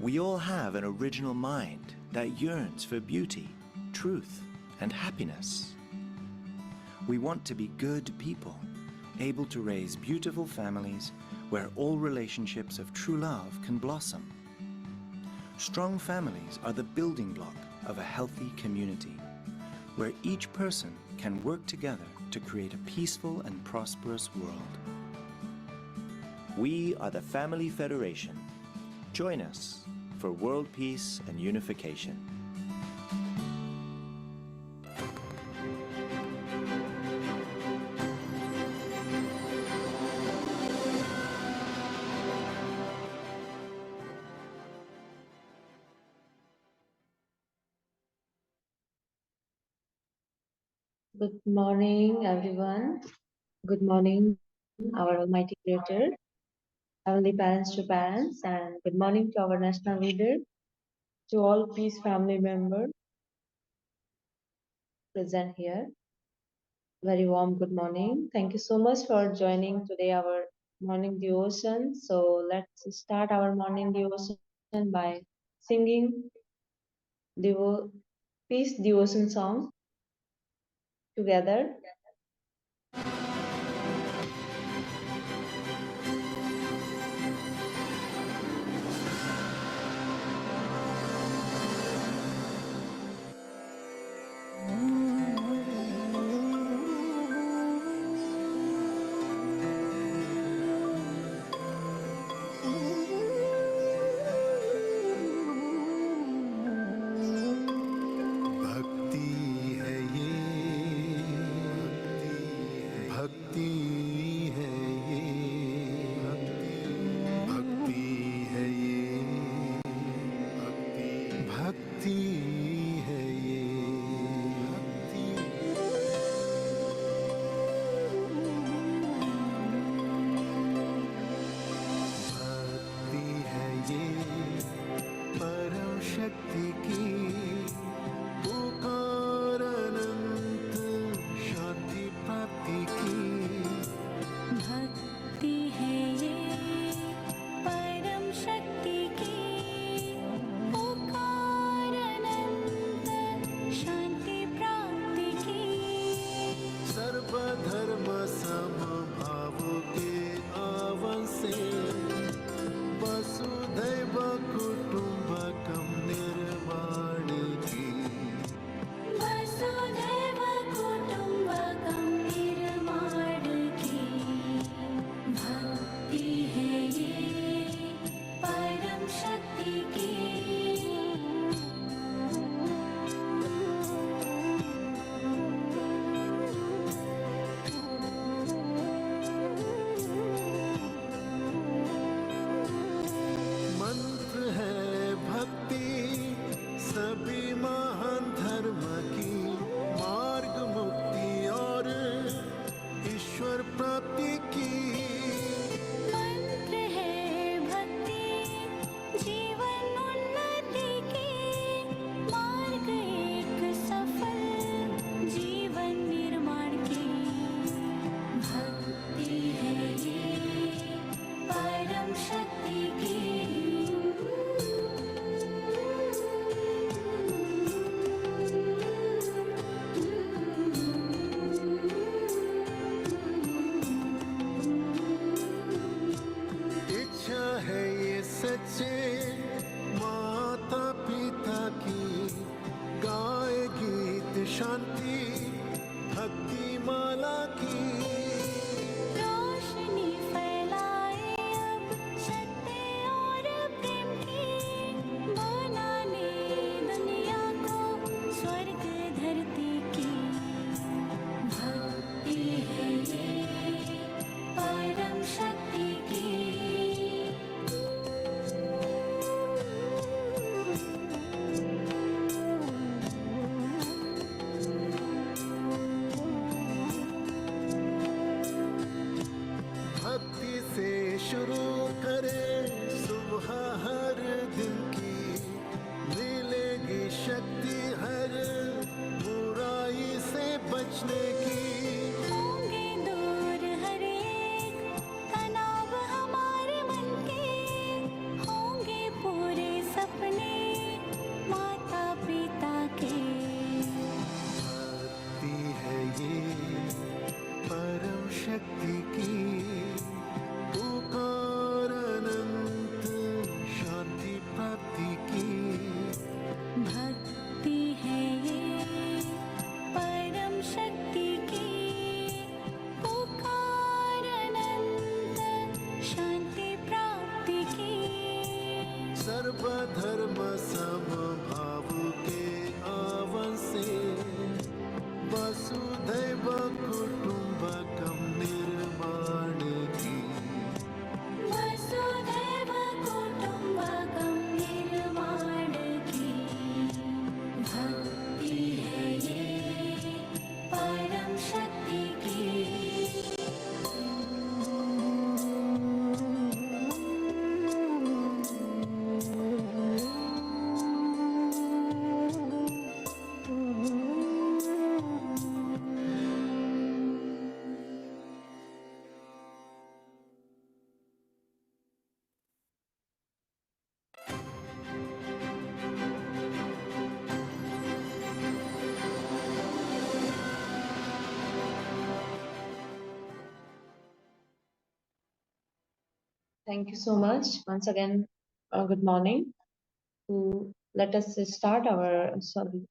We all have an original mind that yearns for beauty, truth, and happiness. We want to be good people, able to raise beautiful families where all relationships of true love can blossom. Strong families are the building block of a healthy community, where each person can work together to create a peaceful and prosperous world. We are the Family Federation. Join us for world peace and unification. Good morning, everyone. Good morning, our Almighty Creator, Heavenly Parents to parents, and good morning to our national leader, to all Peace family members present here. Very warm good morning. Thank you so much for joining today our morning devotion. So let's start our morning devotion by singing devo peace devotion song together. Thank you so much. Once again, good morning. Let us start our sorry.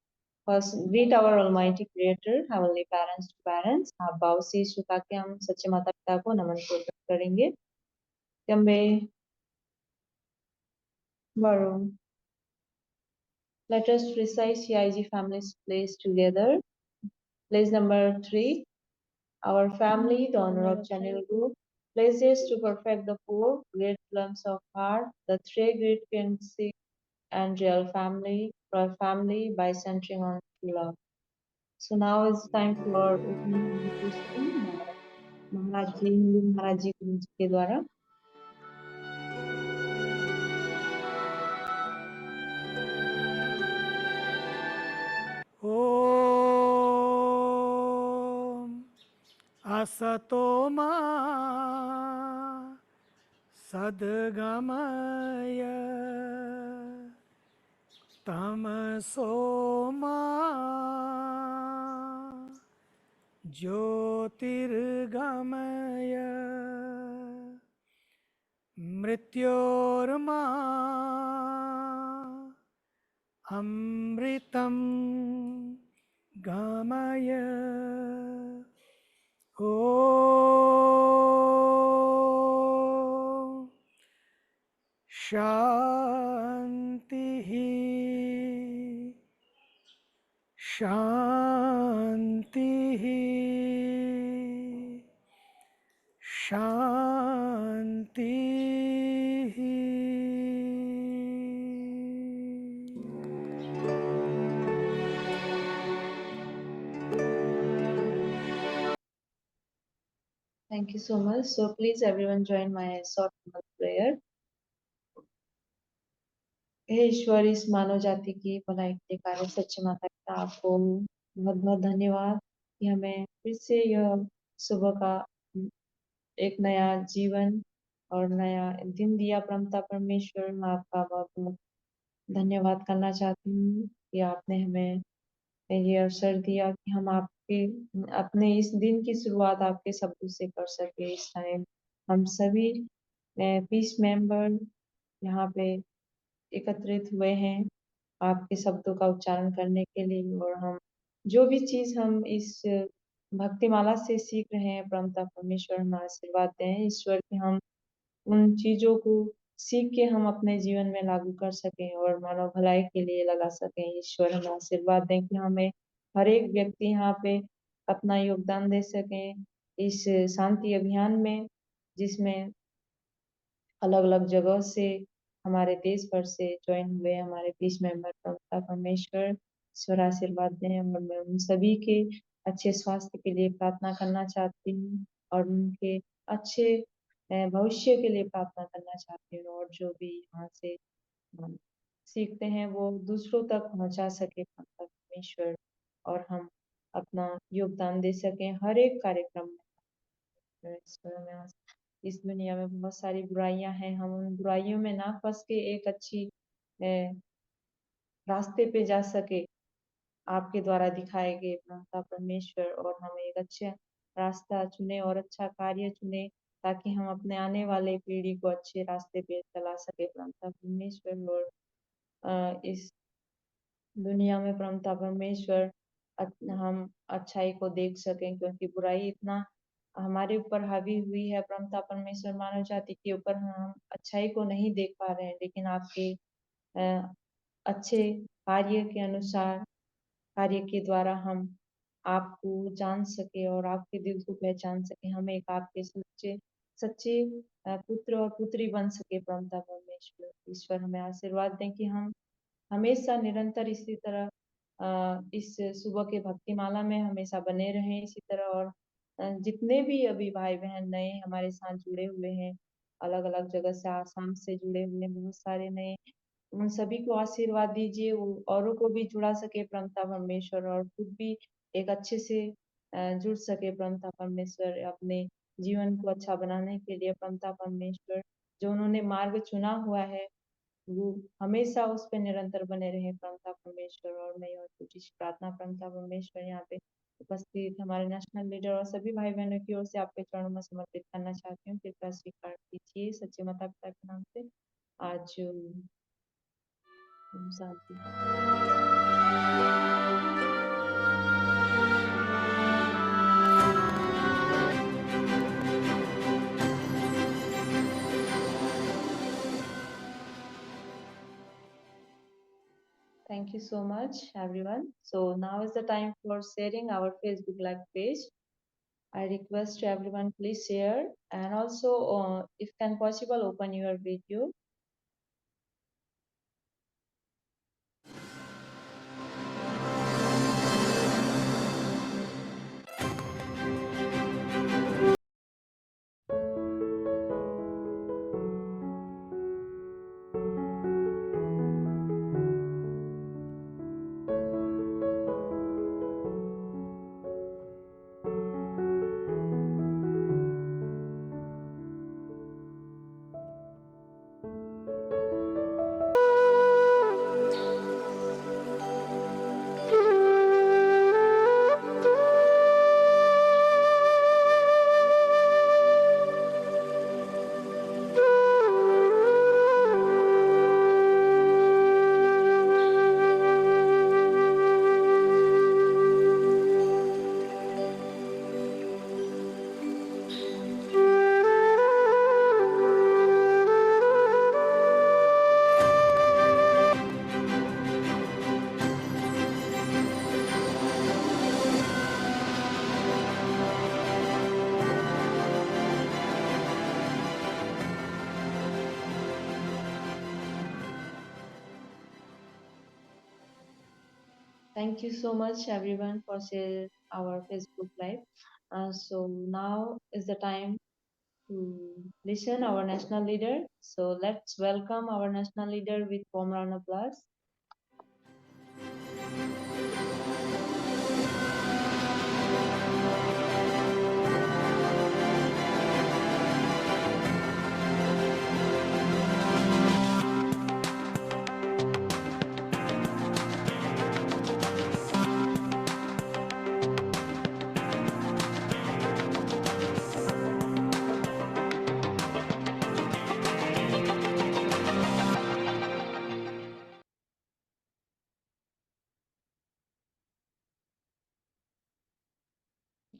First, greet our Almighty Creator, Heavenly Parents to parents. आप भाव से झुका के हम सच्चे माता पिता को नमन पूर्वक करेंगे. Yambe Varun. Let us recite CIG family's place together. Place number 3. Our family, the honor of Channel Group, places to perfect the four great plums of heart, the three great fancy and real family, for family by centering on love. So now it's time for opening meditation by Maharaj Ji, Hindu Maharaj Ji Guru Ji के द्वारा. ॐ असतो मा सद्गमय तमसो मा ज्योतिर्गमय मृत्योर्मा अमृतं गमय ॐ शान्तिः शान्तिः शान्तिः. Thank you so much. So please everyone join my short prayer. हे ईश्वर, इस मानव जाति की भलाई के कार्य सच्चे माता पिता आपको बहुत बहुत धन्यवाद कि हमें फिर से यह सुबह का एक नया जीवन और नया दिन दिया. परमपिता परमेश्वर, मैं आपका बहुत बहुत धन्यवाद करना चाहती हूँ कि आपने हमें ये अवसर दिया कि हम आपके अपने इस दिन की शुरुआत आपके शब्दों से कर सके. इस टाइम हम सभी पीस मेंबर यहाँ पे एकत्रित हुए हैं आपके शब्दों का उच्चारण करने के लिए, और हम जो भी चीज हम इस भक्तिमाला से सीख रहे हैं, परमपिता परमेश्वर हमें आशीर्वाद दें ईश्वर कि हम उन चीजों को सीख के हम अपने जीवन में लागू कर सकें और मानव भलाई के लिए लगा सकें. ईश्वर हमें आशीर्वाद दें कि हमें हर एक व्यक्ति यहाँ पे अपना योगदान दे सकें इस शांति अभियान में, जिसमें अलग अलग जगह से हमारे देश भर से ज्वाइन हुए हमारे पीस मेंबर. प्रभुता परमेश्वर ईश्वर आशीर्वाद दें, और मैं उन सभी के अच्छे स्वास्थ्य के लिए प्रार्थना करना चाहती हूँ और उनके अच्छे भविष्य के लिए प्रार्थना करना चाहती हूँ, और जो भी यहाँ से हम सीखते हैं वो दूसरों तक पहुँचा सके प्रभुता परमेश्वर, और हम अपना योगदान दे सकें हर एक कार्यक्रम में. ईश्वर हमें इस दुनिया में बहुत सारी बुराइयां हैं, हम उन बुराइयों में ना फंस के एक अच्छी रास्ते पे जा सके आपके द्वारा दिखाए गए प्रभुता परमेश्वर, और हम एक अच्छा रास्ता चुने और अच्छा कार्य चुने ताकि हम अपने आने वाले पीढ़ी को अच्छे रास्ते पे चला सके प्रभुता परमेश्वर. और इस दुनिया में परमपिता परमेश्वर हम अच्छाई को देख सकें, क्योंकि बुराई इतना हमारे ऊपर हावी हुई है परमपिता परमेश्वर, मानव जाति के ऊपर हम अच्छाई को नहीं देख पा रहे हैं. लेकिन आपके अच्छे कार्य के अनुसार, कार्य के द्वारा हम आपको जान सके और आपके दिल को पहचान सके, हम एक आपके सच्चे सच्चे पुत्र और पुत्री बन सके परमपिता परमेश्वर. ईश्वर हमें आशीर्वाद दें कि हम हमेशा निरंतर इसी तरह इस सुबह के भक्तिमाला में हमेशा बने रहें इसी तरह, और जितने भी अभी भाई बहन नए हमारे साथ जुड़े हुए हैं, अलग अलग जगह से आसाम से जुड़े हुए हैं बहुत सारे नए, उन सभी को आशीर्वाद दीजिए, वो औरों को भी जुड़ा सके परमपिता परमेश्वर, और खुद भी एक अच्छे से जुड़ सके परमपिता परमेश्वर अपने जीवन को अच्छा बनाने के लिए. परमपिता परमेश्वर, जो उन्होंने मार्ग चुना हुआ है वो हमेशा उस पे निरंतर बने रहे परमपिता परमेश्वर. और मैं और छोटी सी प्रार्थना परमपिता परमेश्वर यहाँ पे उपस्थित हमारे नेशनल लीडर और सभी भाई बहनों की ओर से आपके चरणों में समर्पित करना चाहती हूँ। कृपया स्वीकार कीजिए सच्चे माता पिता के नाम से आज Om Shanti. Thank you so much, everyone. So now is the time for sharing our Facebook Live page. I request to everyone, please share and also, if can possible, open your video. Thank you so much, everyone, for sharing our Facebook Live. So now is the time to listen our national leader. So let's welcome our national leader with warm round of applause.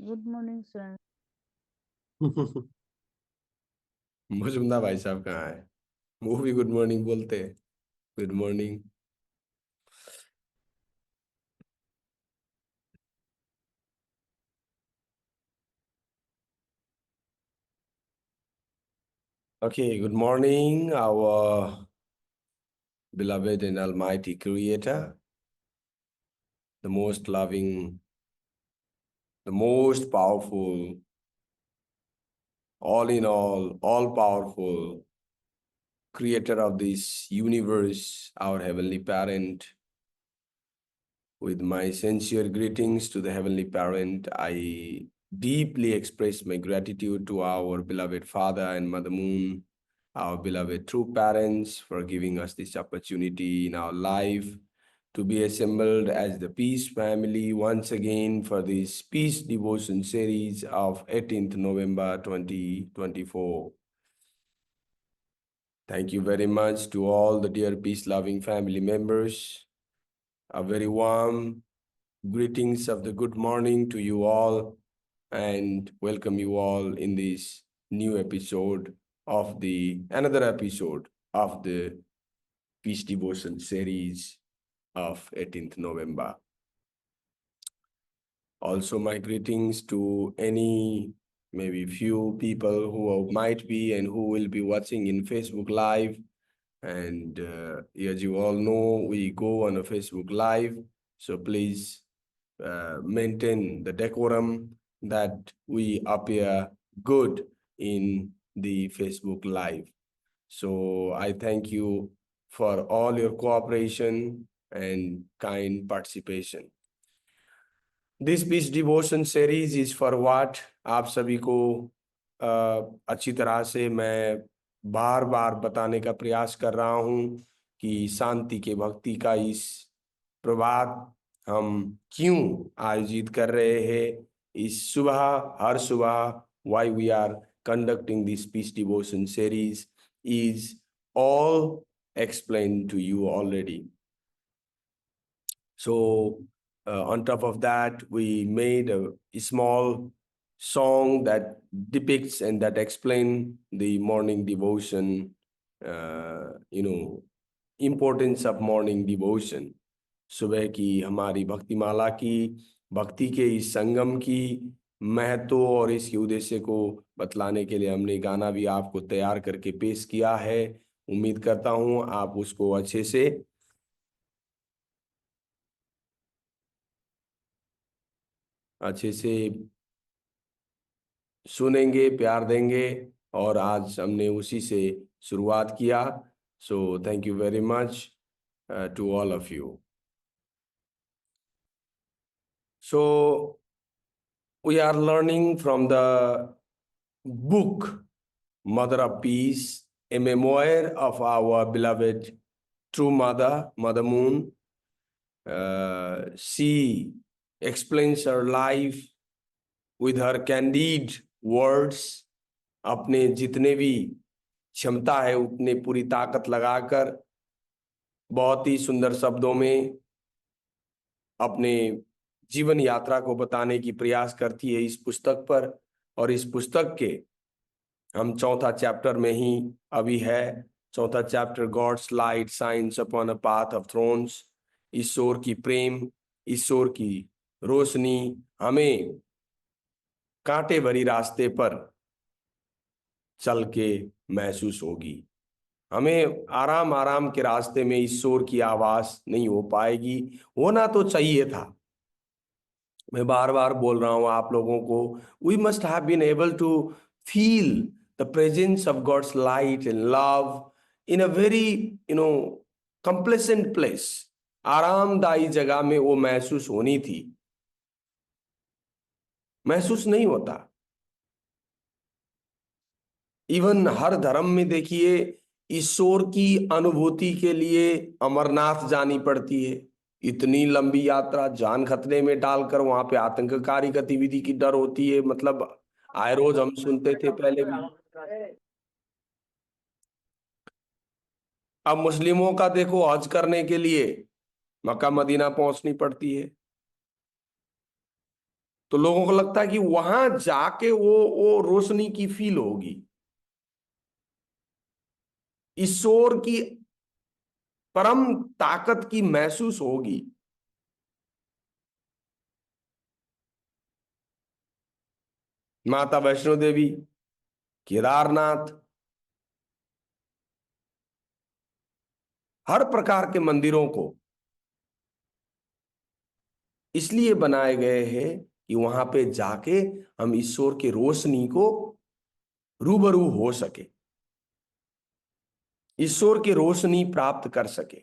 Good morning sir. Mujumdar भाई साहब कहाँ है? वो भी good morning बोलते हैं। Good morning. Okay, good morning, our beloved and almighty creator, the most loving, the most powerful, all in all powerful creator of this universe, our heavenly parent. With my sincere greetings to the heavenly parent, I deeply express my gratitude to our beloved Father and Mother Moon, our beloved true parents, for giving us this opportunity in our life to be assembled as the Peace Family once again for this Peace Devotion series of 18th November 2024. Thank you very much to all the dear peace-loving family members. A very warm greetings of the good morning to you all, and welcome you all in this new episode of another episode of the Peace Devotion series of 18th November. Also, my greetings to any maybe few people who might be and who will be watching in Facebook Live. And as you all know, we go on a Facebook Live, so please maintain the decorum that we appear good in the Facebook Live. So I thank you for all your cooperation and kind participation. This Peace Devotion series is for what? आप सभी को अच्छी तरह से मैं बार बार बताने का प्रयास कर रहा हूं कि शांति के भक्ति का इस प्रभात हम क्यों आयोजित कर रहे हैं इस सुबह, हर सुबह, why we are conducting this peace devotion series is all explained to you already. So on top of that, we made a small song that depicts and that explain the morning devotion, importance of morning devotion. सुबह की हमारी भक्तिमाला की, भक्ति के इस संगम की महत्व और इसके उद्देश्य को बतलाने के लिए हमने गाना भी आपको तैयार करके पेश किया है। उम्मीद करता हूं आप उसको अच्छे से सुनेंगे, प्यार देंगे, और आज हमने उसी से शुरुआत किया। So thank you very much to all of you. So we are learning from the book Mother of Peace, a memoir of our beloved true mother, Mother Moon. She explains her life with her candid words. अपने जितने भी क्षमता है उतने पूरी ताकत लगाकर बहुत ही सुंदर शब्दों में अपने जीवन यात्रा को बताने की प्रयास करती है इस पुस्तक पर। और इस पुस्तक के हम चौथा चैप्टर में ही अभी है। चौथा chapter, God's light shines upon a path of thrones. ईश्वर की प्रेम, ईश्वर की रोशनी हमें कांटे भरी रास्ते पर चल के महसूस होगी। हमें आराम आराम के रास्ते में ईश्वर की आवाज नहीं हो पाएगी, होना तो चाहिए था। मैं बार बार बोल रहा हूं आप लोगों को, we must have been able to feel the presence of God's light and love in a very complacent place. आरामदायी जगह में वो महसूस होनी थी, महसूस नहीं होता। इवन हर धर्म में देखिए, ईश्वर की अनुभूति के लिए अमरनाथ जानी पड़ती है। इतनी लंबी यात्रा, जान खतरे में डालकर, वहां पे आतंककारी गतिविधि की डर होती है। मतलब आए रोज हम सुनते थे पहले भी। अब मुस्लिमों का देखो, हज करने के लिए मक्का मदीना पहुंचनी पड़ती है। तो लोगों को लगता है कि वहां जाके वो रोशनी की फील होगी, ईश्वर की परम ताकत की महसूस होगी। माता वैष्णो देवी, केदारनाथ, हर प्रकार के मंदिरों को इसलिए बनाए गए हैं कि वहां पे जाके हम ईश्वर की रोशनी को रूबरू हो सके, ईश्वर की रोशनी प्राप्त कर सके।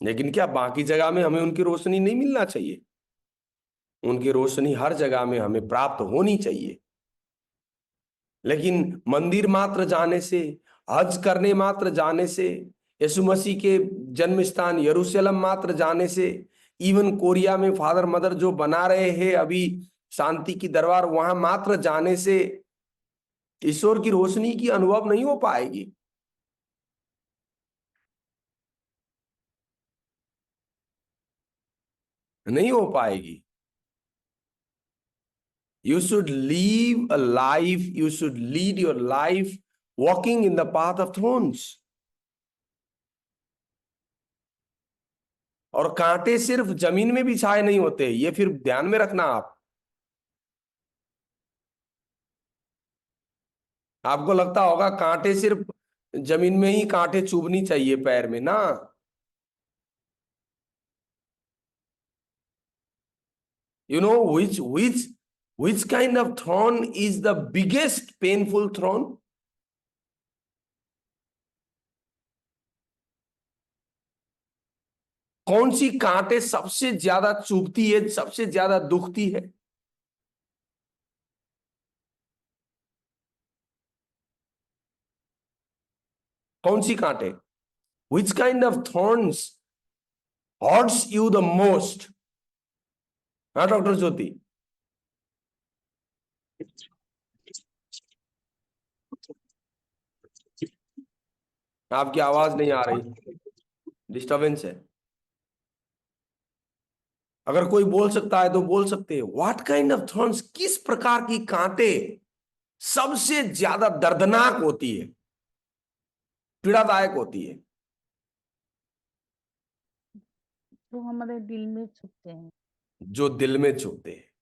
लेकिन क्या बाकी जगह में हमें उनकी रोशनी नहीं मिलना चाहिए? उनकी रोशनी हर जगह में हमें प्राप्त होनी चाहिए। लेकिन मंदिर मात्र जाने से, हज करने मात्र जाने से, यीशु मसीह के जन्म स्थान यरूशलेम मात्र जाने से, इवन कोरिया में फादर मदर जो बना रहे हैं अभी शांति की दरबार, वहां मात्र जाने से ईश्वर की रोशनी की अनुभव नहीं हो पाएगी। नहीं हो पाएगी। You should live a life, you should lead your life walking in the path of thorns. और कांटे सिर्फ जमीन में भी छाए नहीं होते, ये फिर ध्यान में रखना। आपको लगता होगा कांटे सिर्फ जमीन में ही कांटे चुभनी चाहिए पैर में ना। You know which kind of thorn is the biggest painful thorn? कौन सी कांटे सबसे ज्यादा चुभती है, सबसे ज्यादा दुखती है? कौन सी कांटे? Which kind of thorns hurts you the most? हाँ डॉक्टर ज्योति, आपकी आवाज नहीं आ रही, डिस्टरबेंस है। अगर कोई बोल सकता है तो बोल सकते हैं। व्हाट काइंड ऑफ थॉर्न्स, किस प्रकार की कांटे सबसे ज्यादा दर्दनाक होती है, पीड़ादायक होती है? जो हमारे दिल में छुपते हैं। जो दिल में चुभते हैं।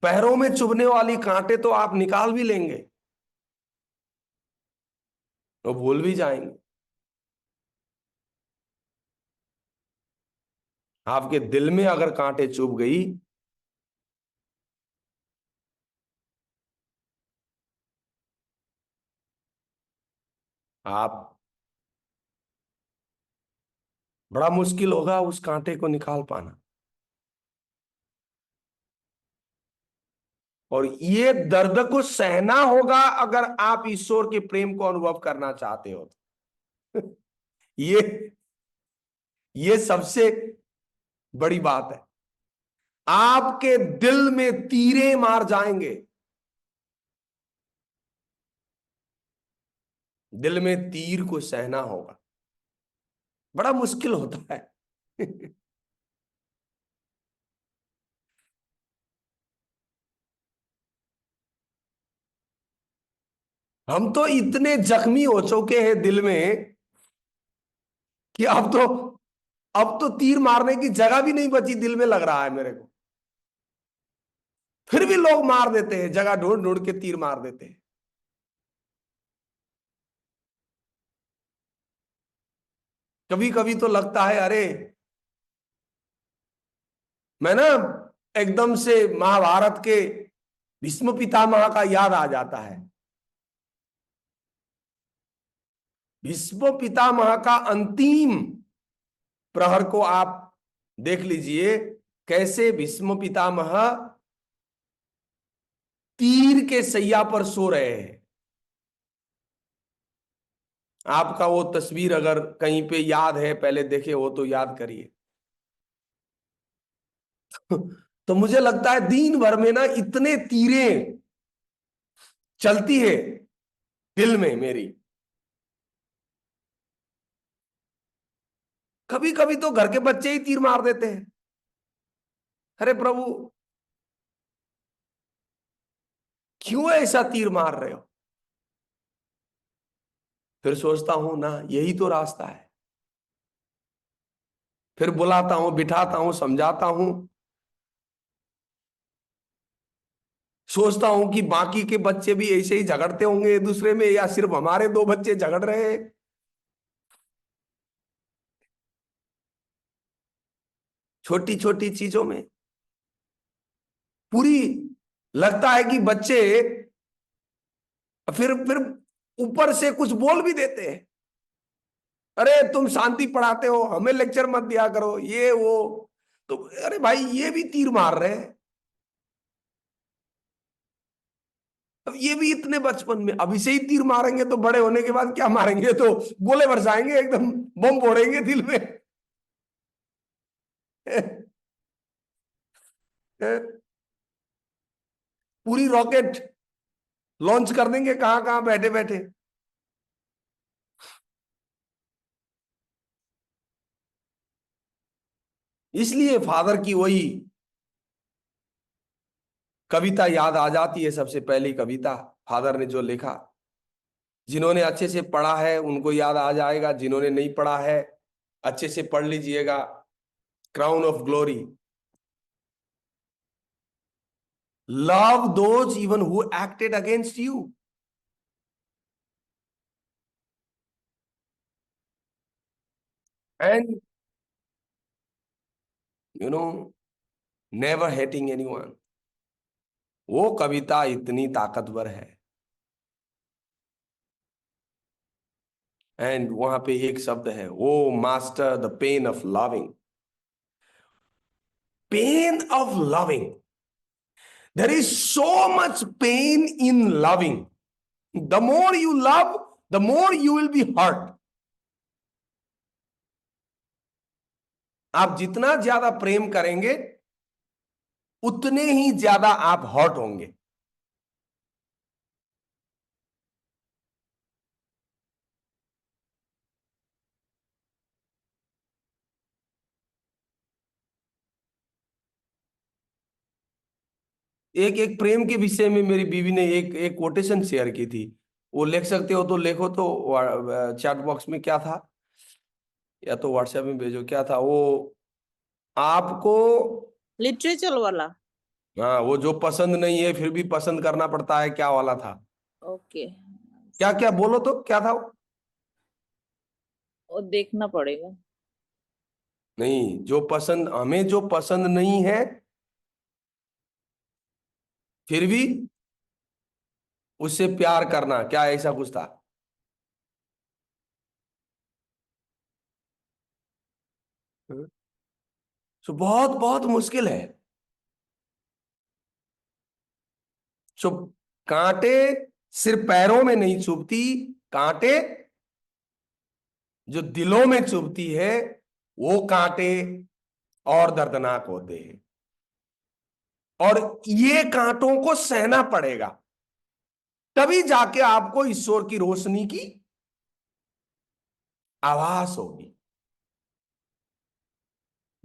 पैरों में चुभने वाली कांटे तो आप निकाल भी लेंगे तो भूल भी जाएंगे। आपके दिल में अगर कांटे चुभ गई, आप बड़ा मुश्किल होगा उस कांटे को निकाल पाना। और ये दर्द को सहना होगा अगर आप ईश्वर के प्रेम को अनुभव करना चाहते हो तो। ये सबसे बड़ी बात है। आपके दिल में तीरे मार जाएंगे, दिल में तीर को सहना होगा, बड़ा मुश्किल होता है। हम तो इतने जख्मी हो चुके हैं दिल में कि अब तो तीर मारने की जगह भी नहीं बची, दिल में लग रहा है मेरे को। फिर भी लोग मार देते हैं, जगह ढूंढ ढूंढ के तीर मार देते हैं। कभी कभी तो लगता है अरे, मैं ना एकदम से महाभारत के भीष्म पितामह का याद आ जाता है। भीष्म पितामह का अंतिम प्रहर को आप देख लीजिए, कैसे भीष्म पितामह तीर के सैया पर सो रहे हैं। आपका वो तस्वीर अगर कहीं पे याद है, पहले देखे हो तो याद करिए। तो मुझे लगता है दिन भर में ना इतने तीरें चलती है दिल में मेरी। कभी कभी तो घर के बच्चे ही तीर मार देते हैं। अरे प्रभु, क्यों ऐसा तीर मार रहे हो? फिर सोचता हूं ना, यही तो रास्ता है। फिर बुलाता हूं, बिठाता हूं, समझाता हूं, सोचता हूं कि बाकी के बच्चे भी ऐसे ही झगड़ते होंगे एक दूसरे में, या सिर्फ हमारे दो बच्चे झगड़ रहे हैं। छोटी छोटी चीजों में पूरी लगता है कि बच्चे फिर ऊपर से कुछ बोल भी देते हैं। अरे तुम शांति पढ़ाते हो, हमें लेक्चर मत दिया करो, ये वो। तो अरे भाई, ये भी तीर मार रहे हैं। अब ये भी इतने बचपन में, अभी से ही तीर मारेंगे तो बड़े होने के बाद क्या मारेंगे? तो गोले बरसाएंगे, एकदम बम फोड़ेंगे दिल में। पूरी रॉकेट लॉन्च कर देंगे कहां कहां बैठे बैठे। इसलिए फादर की वही कविता याद आ जाती है, सबसे पहली कविता फादर ने जो लिखा। जिन्होंने अच्छे से पढ़ा है उनको याद आ जाएगा, जिन्होंने नहीं पढ़ा है अच्छे से पढ़ लीजिएगा। Crown of glory. Love those even who acted against you. And you know, never hating anyone. वो कविता इतनी ताकतवर है। एंड वहां पे एक शब्द है, O master the pain of loving. Pain of loving. There is so much pain in loving. The more you love, the more you will be hurt. आप जितना ज्यादा प्रेम करेंगे उतने ही ज्यादा आप हॉट होंगे। एक एक प्रेम के विषय में मेरी बीवी ने एक एक कोटेशन शेयर की थी, वो लिख सकते हो तो लिखो, तो चैट बॉक्स में क्या था या तो व्हाट्सएप में भेजो, क्या था वो आपको। लिटरेचर वाला। हाँ, वो जो पसंद नहीं है फिर भी पसंद करना पड़ता है, क्या वाला था? ओके। क्या क्या बोलो तो क्या था वो? वो देखना पड़ेगा। नहीं, जो पसंद, हमें जो पसंद नहीं है फिर भी उससे प्यार करना, क्या ऐसा कुछ था? सो बहुत बहुत मुश्किल है। सो कांटे सिर्फ पैरों में नहीं चुभती, कांटे जो दिलों में चुभती है वो कांटे और दर्दनाक होते हैं, और ये कांटों को सहना पड़ेगा, तभी जाके आपको ईश्वर की रोशनी की आभास होगी।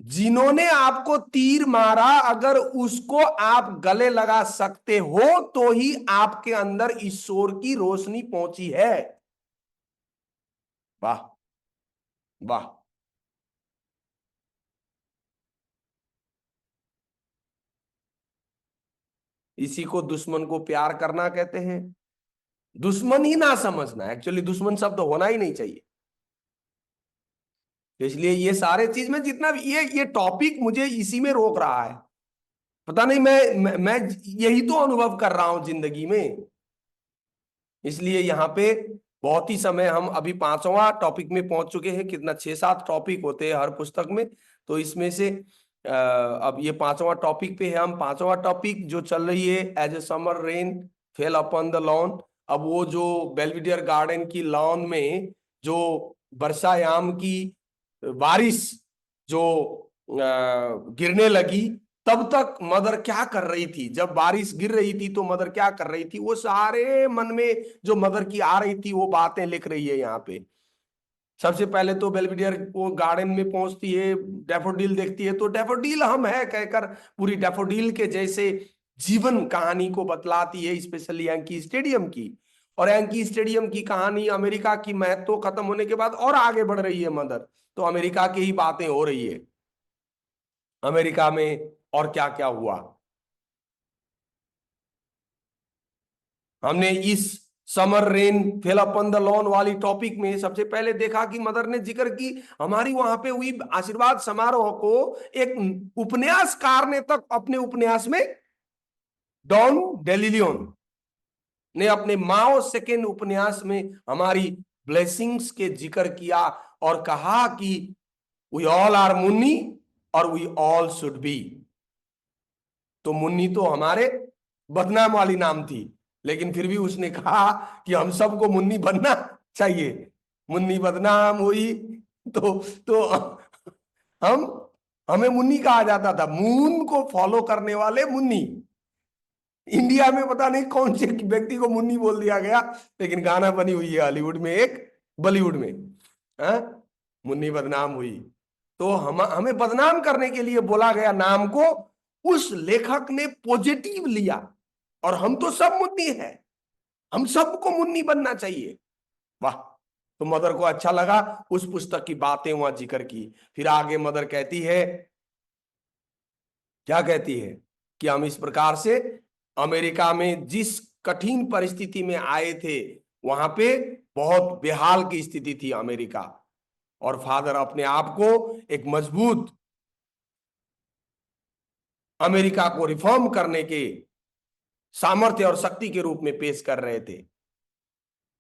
जिन्होंने आपको तीर मारा, अगर उसको आप गले लगा सकते हो तो ही आपके अंदर ईश्वर की रोशनी पहुंची है। वाह वाह। इसी को दुश्मन को प्यार करना कहते हैं। दुश्मन ही ना समझना, एक्चुअली दुश्मन शब्द होना ही नहीं चाहिए। इसलिए ये सारे चीज में जितना भी ये टॉपिक मुझे इसी में रोक रहा है, पता नहीं, मैं यही तो अनुभव कर रहा हूं जिंदगी में। इसलिए यहाँ पे बहुत ही समय, हम अभी 5वां टॉपिक में पहुंच चुके हैं। कितना 6-7 टॉपिक होते हैं हर पुस्तक में, तो इसमें से अब ये 5वां टॉपिक पे है हम। 5वां टॉपिक जो चल रही है, as a summer rain fell upon the lawn. अब वो जो बेल्विडियर गार्डन की लॉन में जो वर्षायाम की बारिश जो गिरने लगी, तब तक मदर क्या कर रही थी? जब बारिश गिर रही थी तो मदर क्या कर रही थी? वो सारे मन में जो मदर की आ रही थी वो बातें लिख रही है यहाँ पे। सबसे पहले तो बेल्विडियर वो गार्डन में पहुंचती है, डैफोडिल देखती है, तो डैफोडिल हम है कहकर पूरी डैफोडिल के जैसे जीवन कहानी को बतलाती है, स्पेशली यांकी स्टेडियम की। और यांकी स्टेडियम की कहानी अमेरिका की महत्व खत्म होने के बाद और आगे बढ़ रही है मदर, तो अमेरिका की ही बातें हो रही है, अमेरिका में और क्या क्या हुआ। हमने इस summer rain fell upon the lawn वाली टॉपिक में सबसे पहले देखा कि मदर ने जिक्र की हमारी वहां पे हुई आशीर्वाद समारोह को एक उपन्यासकार ने तक अपने उपन्यास में, डॉन डेलिलियन ने अपने माओ सेकेंड उपन्यास में हमारी ब्लेसिंग्स के जिक्र किया और कहा कि वी ऑल आर मुन्नी और वी ऑल शुड बी। तो मुन्नी तो हमारे बदनाम वाली नाम थी, लेकिन फिर भी उसने कहा कि हम सबको मुन्नी बनना चाहिए। मुन्नी बदनाम हुई तो हम हमें मुन्नी कहा जाता था, मून को फॉलो करने वाले मुन्नी। इंडिया में पता नहीं कौन से व्यक्ति को मुन्नी बोल दिया गया, लेकिन गाना बनी हुई है हॉलीवुड में, एक बॉलीवुड में, मुन्नी बदनाम हुई। तो हमें बदनाम करने के लिए बोला गया नाम को, उस लेखक ने पॉजिटिव लिया, और हम तो सब मुन्नी हैं, हम सबको मुन्नी बनना चाहिए। वाह। तो मदर को अच्छा लगा, उस पुस्तक की बातें वहां जिक्र की। फिर आगे मदर कहती है, क्या कहती है कि हम इस प्रकार से अमेरिका में जिस कठिन परिस्थिति में आए थे, वहां पे बहुत बेहाल की स्थिति थी अमेरिका, और फादर अपने आप को एक मजबूत अमेरिका को रिफॉर्म करने के सामर्थ्य और शक्ति के रूप में पेश कर रहे थे।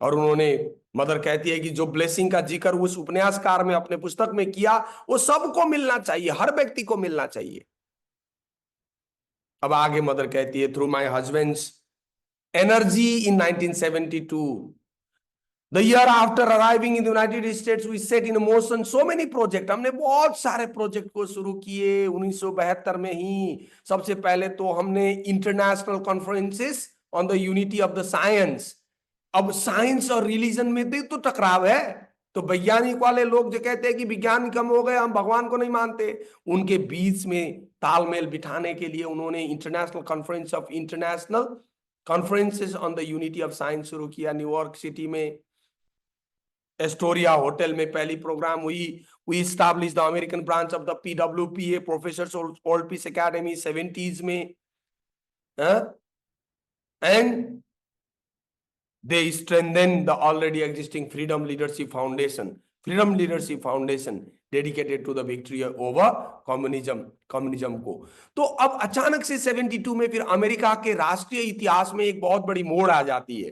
और उन्होंने, मदर कहती है कि जो ब्लेसिंग का जिक्र उस उपन्यासकार में अपने पुस्तक में किया, वो सबको मिलना चाहिए, हर व्यक्ति को मिलना चाहिए। अब आगे मदर कहती है, through my husbands energy in 1972 The year after arriving in the United States, we set in motion so many projects. हमने बहुत सारे प्रोजेक्ट को शुरू किए 1972 में ही। सबसे पहले तो हमने international conferences on the unity of the science. अब साइंस और रिलीजन में तो टकराव है, तो वैज्ञानिक वाले लोग जो कहते हैं कि विज्ञान कम हो गए, हम भगवान को नहीं मानते, उनके बीच में तालमेल बिठाने के लिए उन्होंने international conference of international conferences on the unity of science शुरू किया न्यूयॉर्क सिटी में। एस्टोरिया होटल में पहली प्रोग्राम हुई। We establish the American branch of the PWPA professors world peace academy 70s में, and they strengthen the already existing Freedom Leadership Foundation dedicated to the victory over communism को। तो अब अचानक से 72 में फिर अमेरिका के राष्ट्रीय इतिहास में एक बहुत बड़ी मोड़ आ जाती है।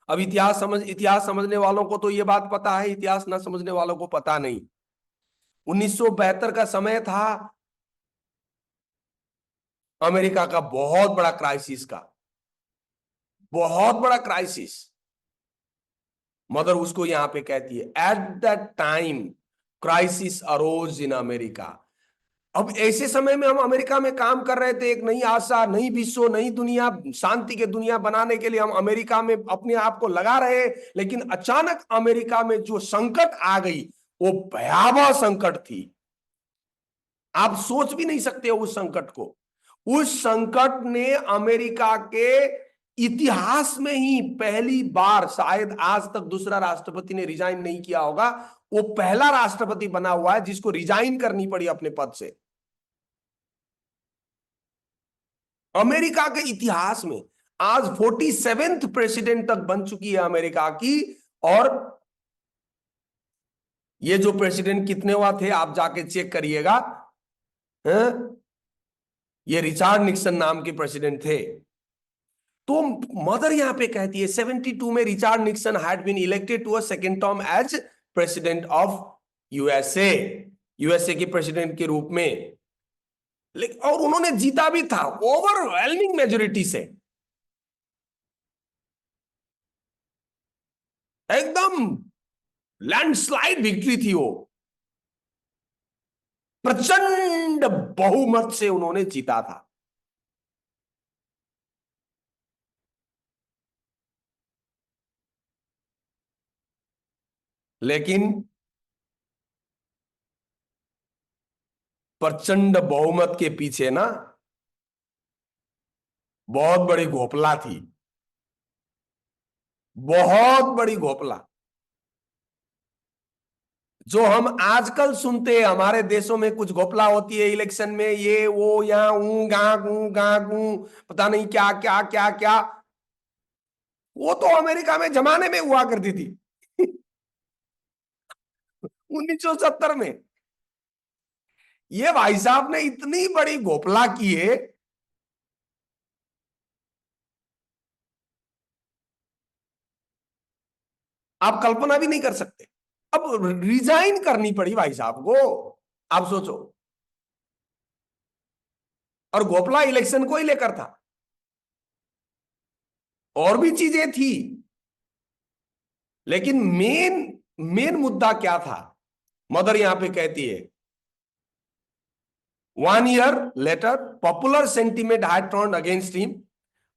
अब इतिहास समझने वालों को तो ये बात पता है, इतिहास ना समझने वालों को पता नहीं। 1972 का समय था अमेरिका का बहुत बड़ा क्राइसिस का, बहुत बड़ा क्राइसिस। मदर उसको यहां पे कहती है, at that time crisis arose in America. अब ऐसे समय में हम अमेरिका में काम कर रहे थे, एक नई आशा, नई विश्व, नई दुनिया, शांति की दुनिया बनाने के लिए हम अमेरिका में अपने आप को लगा रहे, लेकिन अचानक अमेरिका में जो संकट आ गई वो भयावह संकट थी। आप सोच भी नहीं सकते उस संकट को। उस संकट ने अमेरिका के इतिहास में ही पहली बार, शायद आज तक दूसरा राष्ट्रपति ने रिजाइन नहीं किया होगा, वो पहला राष्ट्रपति बना हुआ है जिसको रिजाइन करनी पड़ी अपने पद से अमेरिका के इतिहास में। आज 47th प्रेसिडेंट तक बन चुकी है अमेरिका की, और ये जो प्रेसिडेंट कितने हुआ थे आप जाके चेक करिएगा, ये रिचर्ड निक्सन नाम के प्रेसिडेंट थे। तो मदर यहां पे कहती है 72 में Richard Nixon had been elected to a second term as president of USA के प्रेसिडेंट के रूप में, लेकिन और उन्होंने जीता भी था ओवरवेलमिंग मेजोरिटी से, एकदम लैंडस्लाइड विक्ट्री थी वो, प्रचंड बहुमत से उन्होंने जीता था। लेकिन प्रचंड बहुमत के पीछे ना बहुत बड़ी घोपला थी, बहुत बड़ी घोपला। जो हम आजकल सुनते हैं हमारे देशों में कुछ घोपला होती है इलेक्शन में, ये वो यहाँ गा पता नहीं क्या क्या क्या क्या, वो तो अमेरिका में जमाने में हुआ करती थी 1970 में। ये भाई साहब ने इतनी बड़ी घोपला की है, आप कल्पना भी नहीं कर सकते। अब रिजाइन करनी पड़ी भाई साहब को, आप सोचो, और घोपला इलेक्शन को ही लेकर था, और भी चीजें थी, लेकिन मेन मुद्दा क्या था। मदर यहां पे कहती है 1 year later popular sentiment had turned against him.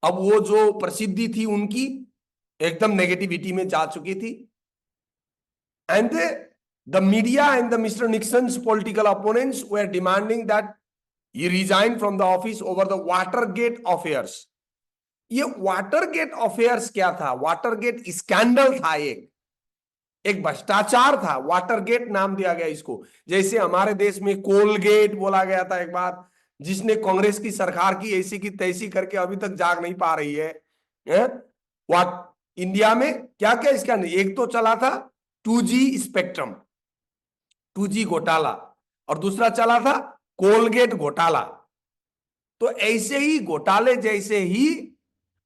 अब वो जो प्रसिद्धि थी उनकी एकदम नेगेटिविटी में जा चुकी थी, and the media and the Mister Nixon's political opponents were demanding that he resign from the office over the Watergate affairs. ये वाटरगेट अफेयर्स क्या था? वाटरगेट स्कैंडल था, एक भ्रष्टाचार था, वाटरगेट नाम दिया गया इसको। जैसे हमारे देश में कोलगेट बोला गया था एक बार, जिसने कांग्रेस की सरकार की ऐसी की तैसी करके अभी तक जाग नहीं पा रही है। इंडिया में क्या क्या इसका, एक तो चला था 2G स्पेक्ट्रम, 2G घोटाला, और दूसरा चला था कोलगेट घोटाला। तो ऐसे ही घोटाले जैसे ही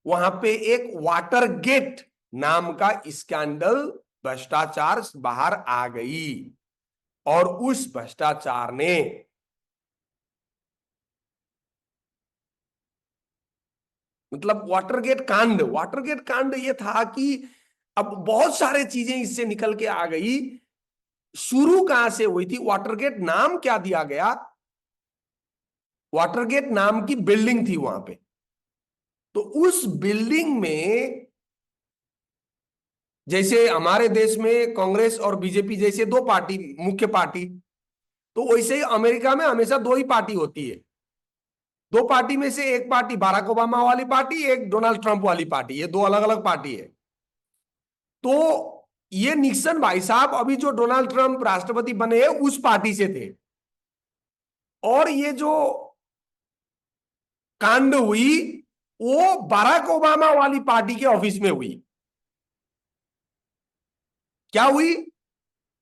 वहां पे एक वाटरगेट नाम का स्कैंडल, भ्रष्टाचार बाहर आ गई, और उस भ्रष्टाचार ने मतलब वाटरगेट कांड ये था कि अब बहुत सारे चीजें इससे निकल के आ गई। शुरू कहां से हुई थी? वाटरगेट नाम क्या दिया गया? वाटरगेट नाम की बिल्डिंग थी वहां पे। तो उस बिल्डिंग में, जैसे हमारे देश में कांग्रेस और बीजेपी जैसे दो पार्टी, मुख्य पार्टी, तो वैसे ही अमेरिका में हमेशा दो ही पार्टी होती है। दो पार्टी में से एक पार्टी बराक ओबामा वाली पार्टी, एक डोनाल्ड ट्रंप वाली पार्टी, ये दो अलग अलग पार्टी है। तो ये निक्सन भाई साहब अभी जो डोनाल्ड ट्रंप राष्ट्रपति बने हैं उस पार्टी से थे। और ये जो कांड हुई वो बराक ओबामा वाली पार्टी के ऑफिस में हुई। क्या हुई?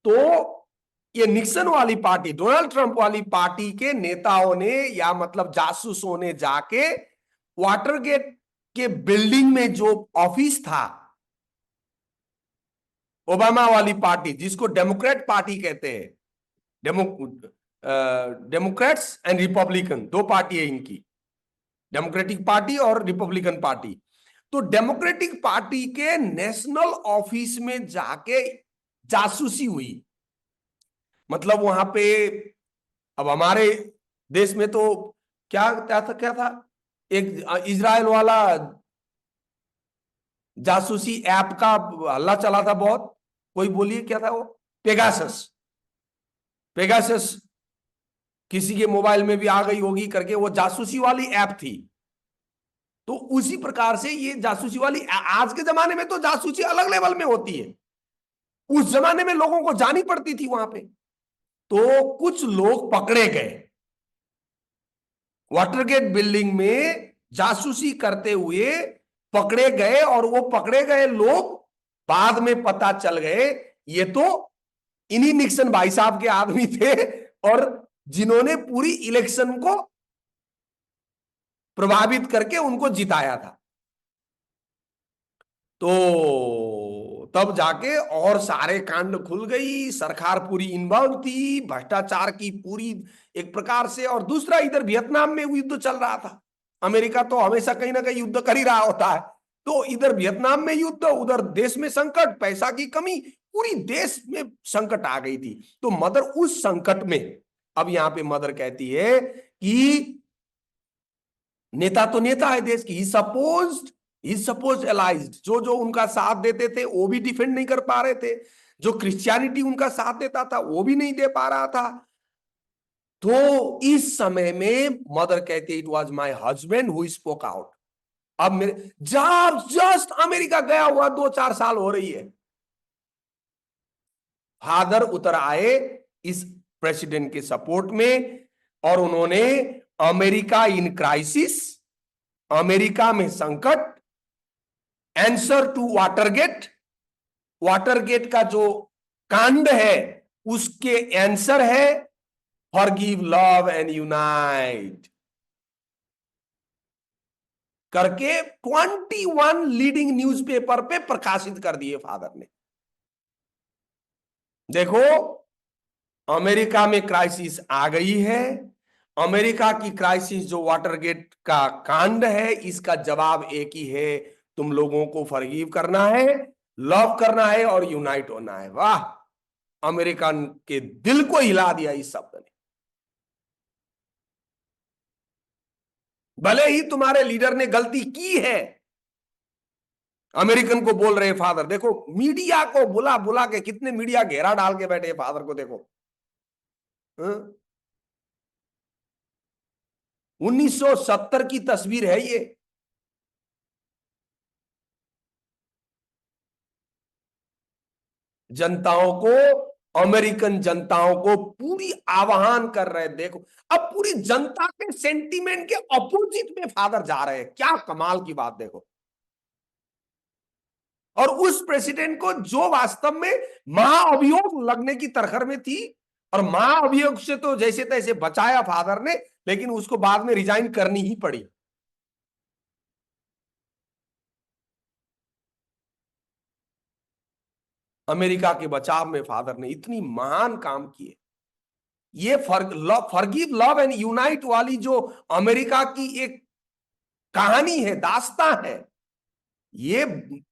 तो ये निक्सन वाली पार्टी, डोनाल्ड ट्रंप वाली पार्टी के नेताओं ने या मतलब जासूसों ने जाके वाटरगेट के बिल्डिंग में जो ऑफिस था, ओबामा वाली पार्टी जिसको डेमोक्रेट पार्टी कहते हैं, डेमोक्रेट्स एंड रिपब्लिकन दो पार्टी है इनकी, डेमोक्रेटिक पार्टी और रिपब्लिकन पार्टी। तो डेमोक्रेटिक पार्टी के नेशनल ऑफिस में जाके जासूसी हुई। मतलब वहां पे, अब हमारे देश में तो क्या था, एक इजराइल वाला जासूसी ऐप का हल्ला चला था बहुत। कोई बोलिए क्या था वो? पेगासस। पेगासस किसी के मोबाइल में भी आ गई होगी करके, वो जासूसी वाली ऐप थी। तो उसी प्रकार से ये जासूसी वाली, आज के जमाने में तो जासूसी अलग लेवल में होती है, उस जमाने में लोगों को जानी पड़ती थी वहां पे। तो कुछ लोग पकड़े गए वाटरगेट बिल्डिंग में, जासूसी करते हुए पकड़े गए। और वो पकड़े गए लोग बाद में पता चल गए ये तो इन्हीं निक्सन भाई साहब के आदमी थे, और जिन्होंने पूरी इलेक्शन को प्रभावित करके उनको जिताया था। तो तब जाके और सारे कांड खुल गई, सरकार पूरी इन्वॉल्व थी, भ्रष्टाचार की पूरी एक प्रकार से। और दूसरा, इधर वियतनाम में युद्ध चल रहा था। अमेरिका तो हमेशा कहीं ना कहीं युद्ध कर ही रहा होता है। तो इधर वियतनाम में युद्ध, उधर देश में संकट, पैसा की कमी, पूरी देश में संकट आ गई थी। तो मदर उस संकट में, अब यहां पे मदर कहती है कि नेता तो नेता है देश की, सपोज एलाइज्ड, जो जो उनका साथ देते थे वो भी डिफेंड नहीं कर पा रहे थे, जो क्रिश्चियनिटी उनका साथ देता था वो भी नहीं दे पा रहा था। तो इस समय में मदर कहती है, it was my husband who spoke out. अब मेरे जस्ट अमेरिका गया हुआ 2-4 साल हो रही है, फादर उतर आए इस प्रेसिडेंट के सपोर्ट में, और उन्होंने अमेरिका इन क्राइसिस, अमेरिका में संकट, आंसर टू वाटरगेट, वाटरगेट का जो कांड है उसके आंसर है फॉरगिव, लव एंड यूनाइट करके 21 लीडिंग न्यूज़पेपर पे प्रकाशित कर दिए फादर ने। देखो, अमेरिका में क्राइसिस आ गई है। अमेरिका की क्राइसिस जो वाटरगेट का कांड है, इसका जवाब एक ही है, तुम लोगों को फॉरगिव करना है, लव करना है और यूनाइट होना है। वाह, अमेरिकन के दिल को हिला दिया इस शब्द ने। भले ही तुम्हारे लीडर ने गलती की है, अमेरिकन को बोल रहे फादर। देखो, मीडिया को बुला बुला के कितने मीडिया घेरा डाल के बैठे फादर को। देखो 1970 की तस्वीर है ये। जनताओं को, अमेरिकन जनताओं को पूरी आह्वान कर रहे हैं। देखो, अब पूरी जनता के सेंटीमेंट के अपोजिट में फादर जा रहे हैं। क्या कमाल की बात। देखो, और उस प्रेसिडेंट को जो वास्तव में महाअभियोग लगने की तरखर में थी, और महाअभियोग से तो जैसे तैसे बचाया फादर ने, लेकिन उसको बाद में रिजाइन करनी ही पड़ी। अमेरिका के बचाव में फादर ने इतनी महान काम किए। ये फॉरगिव, लव एंड यूनाइट वाली जो अमेरिका की एक कहानी है, दास्तां है, ये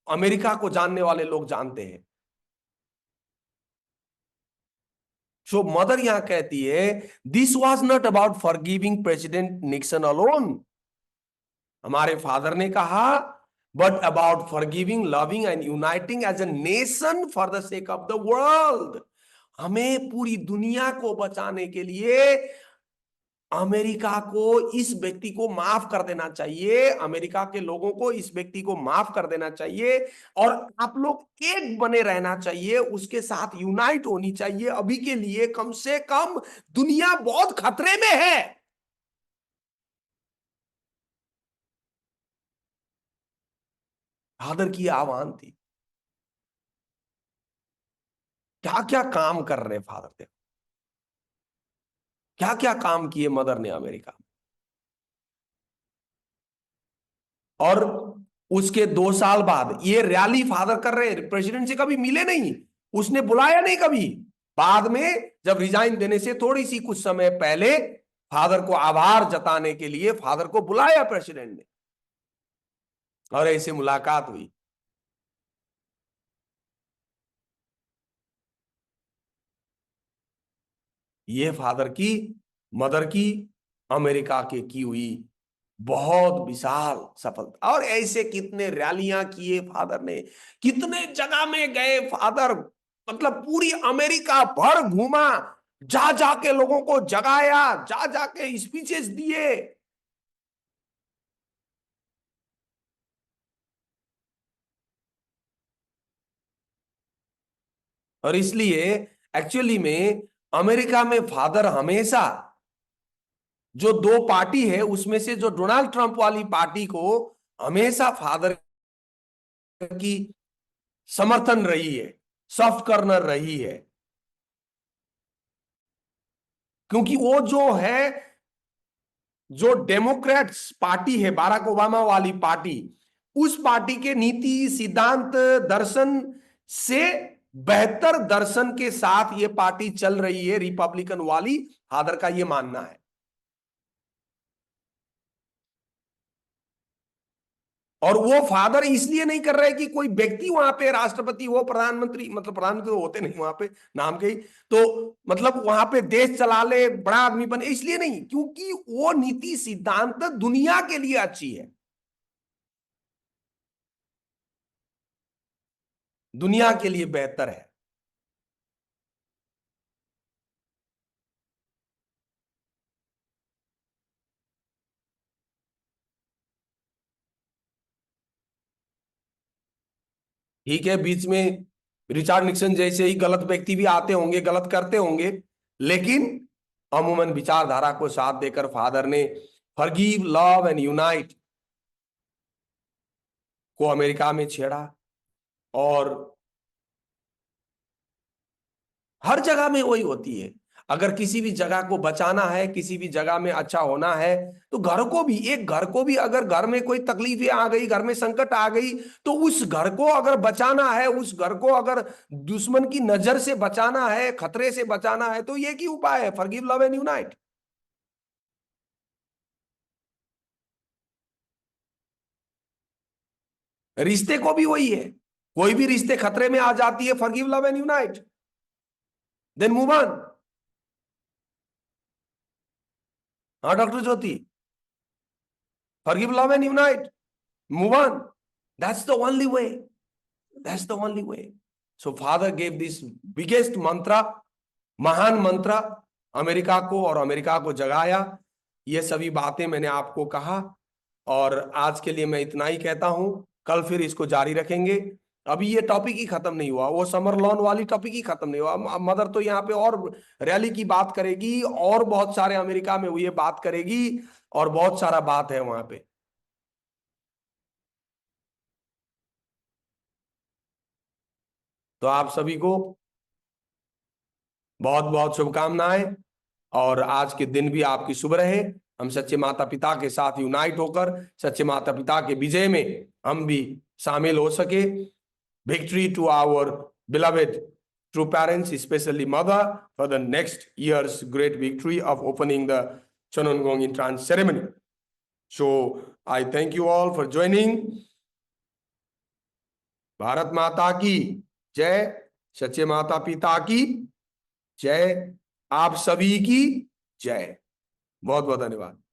अमेरिका को जानने वाले लोग जानते हैं। सो मदर यहां कहती है, this was not about forgiving president Nixon alone, हमारे फादर ने कहा, but about forgiving, loving and uniting as a nation for the sake of the world. हमें पूरी दुनिया को बचाने के लिए अमेरिका को इस व्यक्ति को माफ कर देना चाहिए, अमेरिका के लोगों को इस व्यक्ति को माफ कर देना चाहिए, और आप लोग एक बने रहना चाहिए, उसके साथ यूनाइट होनी चाहिए। अभी के लिए कम से कम दुनिया बहुत खतरे में है। फादर की आह्वान थी। क्या क्या काम कर रहे फादर थे, क्या क्या काम किए मदर ने अमेरिका में। और उसके 2 साल बाद ये रैली फादर कर रहे, प्रेसिडेंट से कभी मिले नहीं, उसने बुलाया नहीं कभी। बाद में जब रिजाइन देने से थोड़ी सी कुछ समय पहले फादर को आभार जताने के लिए फादर को बुलाया प्रेसिडेंट ने, और ऐसे मुलाकात हुई। ये फादर की, मदर की अमेरिका के की हुई बहुत विशाल सफलता। और ऐसे कितने रैलियां किए फादर ने, कितने जगह में गए फादर, मतलब पूरी अमेरिका भर घूमा, जा जाके लोगों को जगाया, जा जाके स्पीचेस दिए। और इसलिए एक्चुअली में अमेरिका में फादर हमेशा, जो 2 पार्टी है उसमें से जो डोनाल्ड ट्रंप वाली पार्टी को हमेशा फादर की समर्थन रही है, सॉफ्ट कॉर्नर रही है, क्योंकि वो जो है, जो डेमोक्रेट्स पार्टी है, बाराक ओबामा वाली पार्टी, उस पार्टी के नीति, सिद्धांत, दर्शन से बेहतर दर्शन के साथ ये पार्टी चल रही है, रिपब्लिकन वाली, फादर का ये मानना है। और वो फादर इसलिए नहीं कर रहे कि कोई व्यक्ति वहां पे राष्ट्रपति हो, प्रधानमंत्री, मतलब प्रधानमंत्री तो होते नहीं वहां पे, नाम के ही, तो मतलब वहां पे देश चला ले, बड़ा आदमी बने, इसलिए नहीं, क्योंकि वो नीति सिद्धांत दुनिया के लिए अच्छी है, दुनिया के लिए बेहतर है। ठीक है, बीच में रिचर्ड निक्सन जैसे ही गलत व्यक्ति भी आते होंगे, गलत करते होंगे, लेकिन अमूमन विचारधारा को साथ देकर फादर ने फॉरगिव, लव एंड यूनाइट को अमेरिका में छेड़ा। और हर जगह में वही होती है, अगर किसी भी जगह को बचाना है, किसी भी जगह में अच्छा होना है, तो घर को भी, एक घर को भी अगर घर में कोई तकलीफें आ गई, घर में संकट आ गई, तो उस घर को अगर बचाना है, उस घर को अगर दुश्मन की नजर से बचाना है, खतरे से बचाना है, तो ये की उपाय है, फॉरगिव, लव एंड यूनाइट। रिश्ते को भी वही है, कोई भी रिश्ते खतरे में आ जाती है, forgive, love and unite, then move on. हाँ doctor Jyoti, forgive, love and unite, move on. That's the only way. That's the only way. So father gave this biggest mantra, महान मंत्र अमेरिका को, और अमेरिका को जगाया। ये सभी बातें मैंने आपको कहा, और आज के लिए मैं इतना ही कहता हूं, कल फिर इसको जारी रखेंगे। अभी ये टॉपिक ही खत्म नहीं हुआ, वो समर लॉन वाली टॉपिक ही खत्म नहीं हुआ। मदर तो यहाँ पे और रैली की बात करेगी, और बहुत सारे अमेरिका में ये बात करेगी, और बहुत सारा बात है वहां पे। तो आप सभी को बहुत बहुत शुभकामनाएं, और आज के दिन भी आपकी शुभ रहे। हम सच्चे माता पिता के साथ यूनाइट होकर सच्चे माता पिता के विजय में हम भी शामिल हो सके। Victory to our beloved true parents, specially mother, for the next years great victory of opening the Chanangong entrance ceremony. So I thank you all for joining. Bharat माता की जय, सच्चे माता पिता की जय, आप सभी की जय। बहुत बहुत धन्यवाद।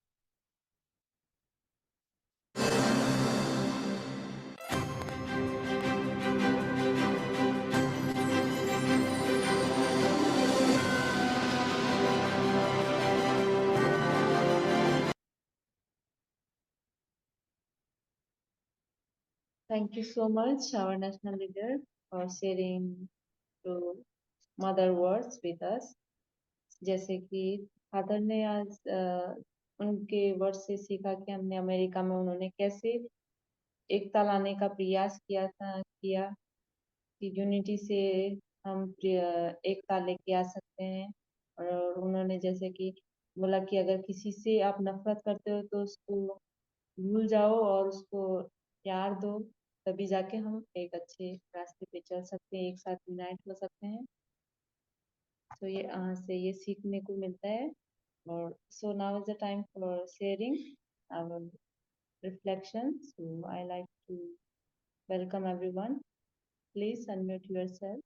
Thank you so much, our national leader, for sharing to mother words with us. जैसे कि फादर ने आज उनके वर्ड से सीखा कि हमने अमेरिका में उन्होंने कैसे एकता लाने का प्रयास किया कि यूनिटी से हम एकता लेके आ सकते हैं। और उन्होंने जैसे कि बोला कि अगर किसी से आप नफरत करते हो तो उसको भूल जाओ और उसको प्यार दो, तभी जाके हम एक अच्छे रास्ते पे चल सकते हैं, एक साथ यूनाइट हो सकते हैं। तो ये से ये सीखने को मिलता है। और so now is the time for sharing our reflections. So I like to welcome everyone. Please unmute yourself.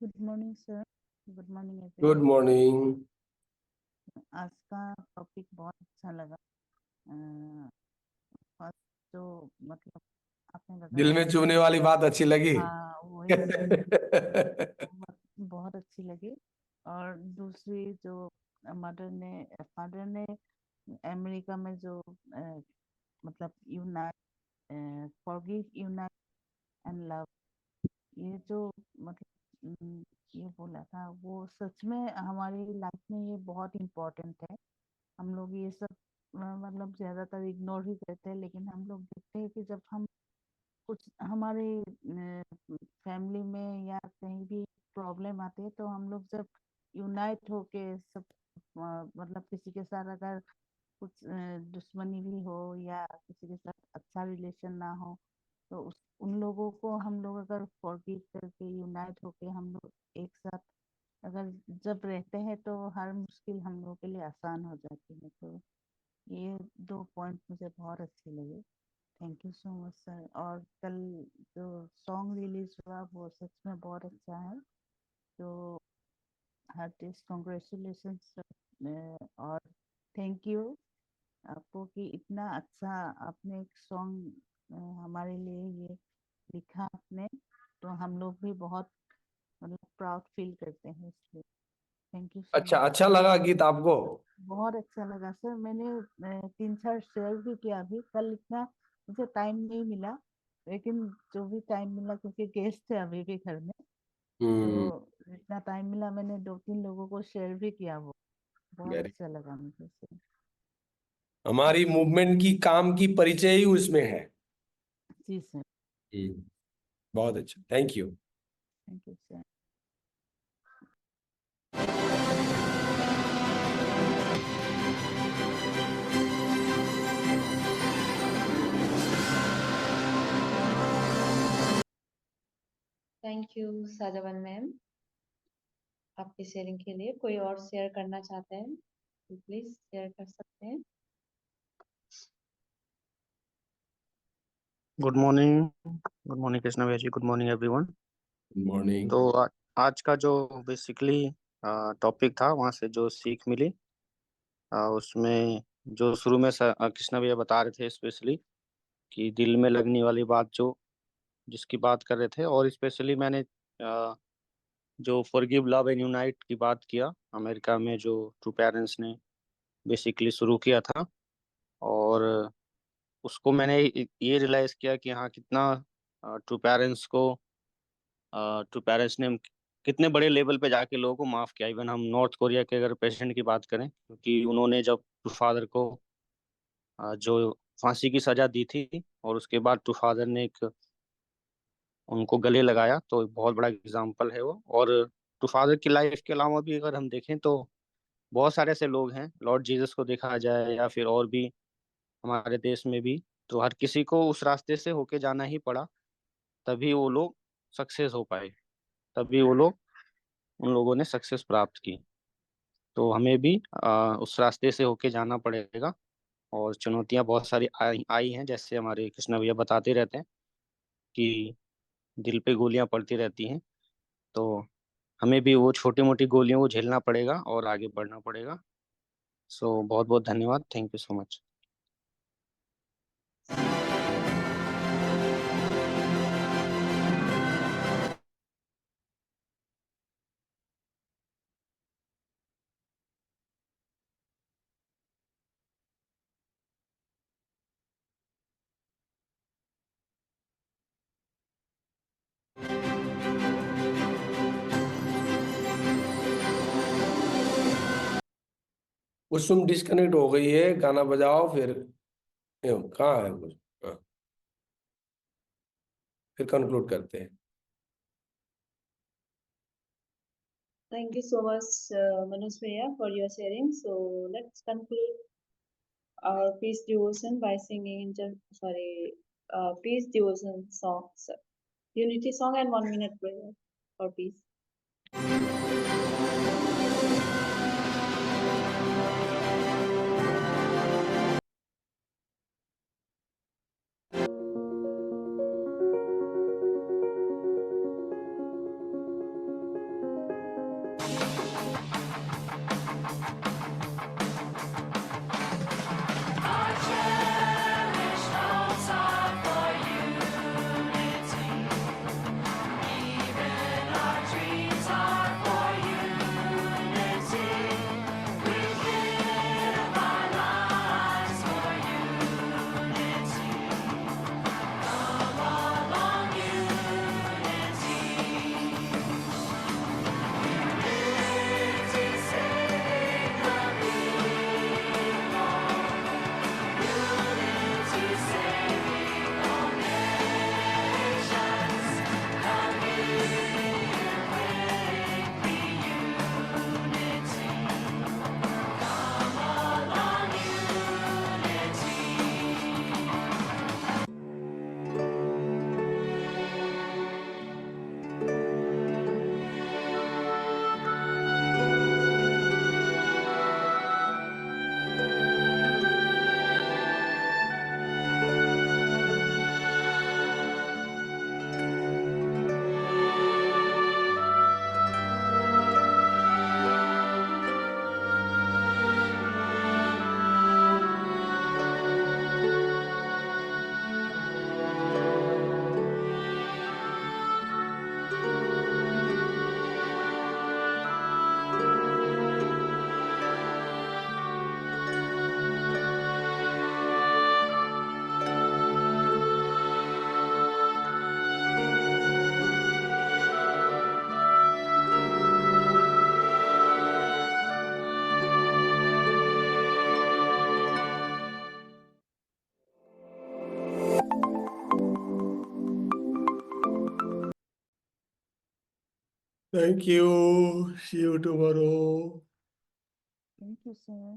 Good morning sir, good morning good everyone. Morning. आज का टॉपिक बहुत अच्छा लगा। फर्स्ट जो मतलब आपने दिल में बताया, छूने वाली बात अच्छी लगी। हाँ वही बहुत अच्छी लगी। और दूसरी जो फादर ने अमेरिका में जो मतलब unite, forgive, unite and love, ये जो मतलब ये बोला था, वो सच में हमारी लाइफ में ये बहुत इम्पोर्टेंट है। हम लोग ये सब मतलब ज्यादातर इग्नोर ही करते हैं, लेकिन हम लोग देखते हैं कि जब हम कुछ हमारे फैमिली में या कहीं भी प्रॉब्लम आती है, तो हम लोग जब यूनाइट होके सब मतलब किसी के साथ अगर कुछ दुश्मनी भी हो या किसी के साथ अच्छा रिलेशन ना हो, तो उन लोगों को हम लोग अगर फॉरगिव करके यूनाइट होके हम लोग एक साथ अगर जब रहते हैं, तो हर मुश्किल हम लोगों के लिए आसान हो जाती है। तो ये 2 पॉइंट मुझे बहुत अच्छे लगे। Thank you so much sir. और कल जो सॉन्ग रिलीज हुआ वो सच में बहुत अच्छा है। तो हार्टिस्ट कॉन्ग्रेचुलेशन सर। और थैंक यू आपको कि इतना अच्छा आपने एक सॉन्ग हमारे लिए ये लिखा आपने, तो हम लोग भी बहुत मतलब प्राउड फील करते हैं इसलिए। थैंक यू सो अच्छा, मच। अच्छा लगा गीत आपको? बहुत अच्छा लगा सर। मैंने 3-4 शेयर भी किया। अभी कल इतना मुझे टाइम नहीं मिला, लेकिन जो भी टाइम मिला, क्योंकि गेस्ट थे अभी भी घर में, हम्म। तो जितना टाइम मिला मैंने 2-3 लोगों को शेयर भी किया। वो बहुत वेरी। अच्छा लगा मुझे सर। हमारी मूवमेंट की काम की परिचय ही उसमें है। जी सर। हम्म, बहुत अच्छा, thank you. Thank you sir. Thank you साजवन मैम आपकी शेयरिंग के लिए। कोई और शेयर करना चाहते हैं तो प्लीज शेयर कर सकते हैं। गुड मॉर्निंग कृष्णा भैया ji, good morning everyone. Good morning. तो आज का जो बेसिकली टॉपिक था, वहाँ से जो सीख मिली, उसमें जो शुरू में कृष्णा भैया बता रहे थे स्पेशली कि दिल में लगने वाली बात जो जिसकी बात कर रहे थे, और स्पेशली मैंने जो फॉरगिव लव एंड यूनाइट की बात किया, अमेरिका में जो ट्रू पेरेंट्स ने बेसिकली शुरू किया था, और उसको मैंने ये रियलाइज किया कि हाँ, कितना ट्रू पेरेंट्स ने कितने बड़े लेवल पे जाके लोगों को माफ किया। इवन हम नॉर्थ कोरिया के अगर प्रेसिडेंट की बात करें, क्योंकि उन्होंने जब टू फादर को जो फांसी की सजा दी थी और उसके बाद टू फादर ने एक उनको गले लगाया, तो एक बहुत बड़ा एग्जाम्पल है वो। और टू फादर की लाइफ के अलावा भी अगर हम देखें तो बहुत सारे ऐसे लोग हैं, लॉर्ड जीसस को देखा जाए या फिर और भी हमारे देश में भी, तो हर किसी को उस रास्ते से होके जाना ही पड़ा, तभी वो लोग सक्सेस हो पाए, तभी वो लोग उन लोगों ने सक्सेस प्राप्त की। तो हमें भी उस रास्ते से होके जाना पड़ेगा। और चुनौतियां बहुत सारी आई हैं, जैसे हमारे कृष्णा भैया बताते रहते हैं कि दिल पे गोलियां पड़ती रहती हैं, तो हमें भी वो छोटी मोटी गोलियों को झेलना पड़ेगा और आगे बढ़ना पड़ेगा। सो बहुत बहुत धन्यवाद, thank you so much. Kusum disconnect हो गई है, गाना बजाओ फिर। कहाँ है कुछ? हाँ, फिर कंक्लूड करते हैं। Thank you so much, Manoj Bhaiya, for your sharing. So let's conclude our peace devotion by singing peace devotion songs, unity song and 1 minute prayer for peace. Thank you. See you tomorrow. Thank you, sir.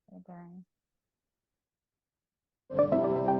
Bye bye.